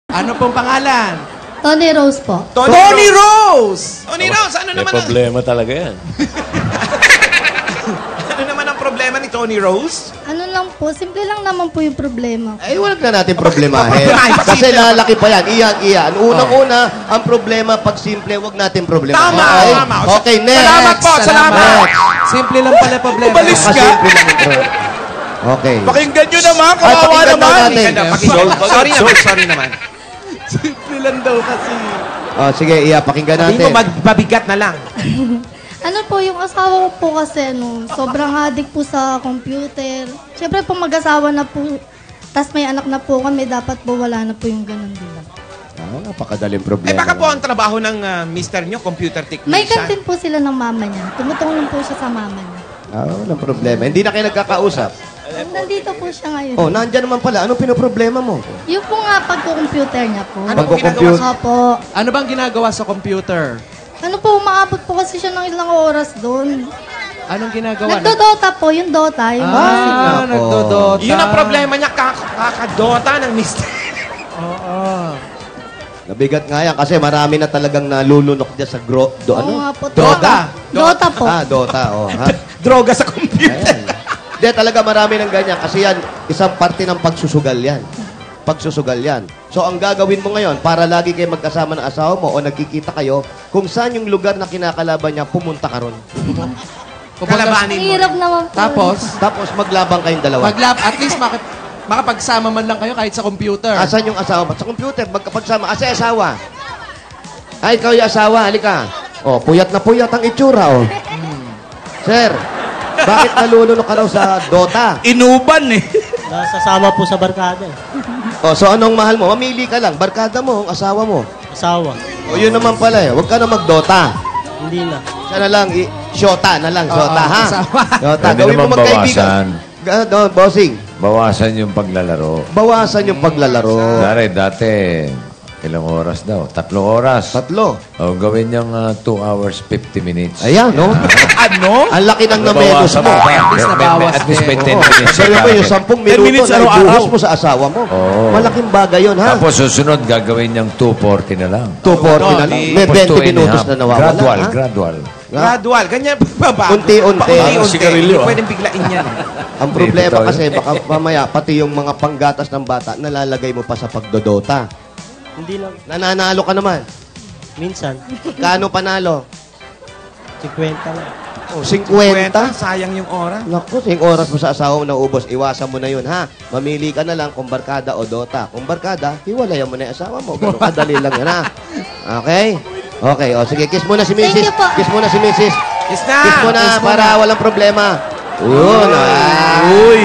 Ano pong pangalan? Tony Rose po. Tony Rose! Tony Rose, ano May naman problema talaga yan. ano naman ang problema ni Tony Rose? Ano lang po, simple lang naman po yung problema. Ay, wala na natin problemahin. Kasi lalaki pa yan. Iyan. Unang-una, ang problema, pag simple, wag natin problema. Tama, Okay? tama. Okay, next. Salamat po, salamat. Simple lang pala problema. Umalis ka. Simple lang ito. Okay. Pakinggan nyo naman, Ay, kawawa pakinggan naman. natin. Sorry naman. Simple lang daw kasi. Oh, sige, pakinggan Hindi natin. mo mabigat na lang. Ano po, yung asawa ko po kasi, sobrang addict po sa computer. Siyempre po mag-asawa na po, tas may anak na po kami, dapat po wala na po yung ganun din. Napakadaling problema. Eh baka po ang trabaho ng mister nyo, computer technician. May kantin po sila ng mama niya. Tumutulong po siya sa mama niya. Walang problema. Hindi na kayo nagkakausap. Nandito po siya ngayon. Oh, nandyan naman pala. Anong pinoproblema mo? Yung po nga pagko-computer niya po. Ano po Pagko-compute. ginagawa? Opo. Ano bang ginagawa sa computer? Ano po, umaabot po kasi siya ng ilang oras doon. Anong ginagawa? Nagdodota po, yung Dota. Yung nako. Nagdodota. Yun ang problema niya, kakadota ng mister. Oo. Nabigat nga yan kasi marami na talagang nalulunok dyan sa Oo ano? nga po. Dota. Dota po. Dota, oh. Ha? Droga sa computer. Ayan. Hindi, talaga marami ng ganyan. Kasi yan, isang parte ng pagsusugal yan. Pagsusugal yan. So, ang gagawin mo ngayon, para lagi kayo magkasama ng asawa mo o nagkikita kayo, kung saan yung lugar na kinakalaban niya, pumunta ka ron. Kalabanin Ang mo. hirap naman po. Tapos, maglabang kayong dalawa. at least makapagsama man lang kayo kahit sa computer. Asan yung asawa mo? Sa computer, magkapagsama. Asa asawa? Ay, ikaw yung asawa. Halika. Oh, puyat na puyat ang itsura, oh. Sir, bakit nalulunok ka raw sa Dota? Inuban eh. Nasasama po sa barkada eh. Oh, so anong mahal mo? Mamili ka lang. Barkada mo, ang asawa mo. Asawa. O yun naman pala eh. Huwag ka na mag-Dota. Hindi na. Siya na lang, Shota na lang. Shota, ha? asawa. Shota. Pwede Gawin mo naman magkaibigan. Bossing. Bawasan yung paglalaro. Bawasan yung paglalaro. Dati, ilang oras daw? 3 oras. 3. O, gawin niyang 2 hours, 50 minutes. Ayan, no? Ano? Ang laki ng namenos mo. At least may 10 minutes. Sa'yo ba yung 10 minuto minutes na araw-araw. ibuhos mo sa asawa mo? Oo. Malaking bagay yun, ha? Tapos susunod, gagawin niyang 2:40 na lang. 240 na lang. May Tapos 20 minutos na nawawala. Gradual, ha? gradual. Gradual. Ganyan pa. Unti-unti. Unti-unti. Sigarilyo, Hindi pwedeng biglain yan. Ang problema kasi, baka mamaya, pati yung mga panggatas ng bata, nalalagay mo pa sa pagdodota. Hindi lang. Nananalo ka naman. Minsan. Kano panalo? 50 lang. Oh, 50? Sayang yung oras. Naku, yung oras mo sa asawa mo naubos, iwasan mo na yun, ha? Mamili ka na lang kung barkada o Dota. Kung barkada, hiwalayan mo na yung asawa mo. Ganun kadali lang yan, ha? Okay? Okay, o sige, kiss mo na si Mrs. Thank you po. Kiss mo na si Mrs. Kiss na! Kiss mo na para walang problema. Yun, Uy!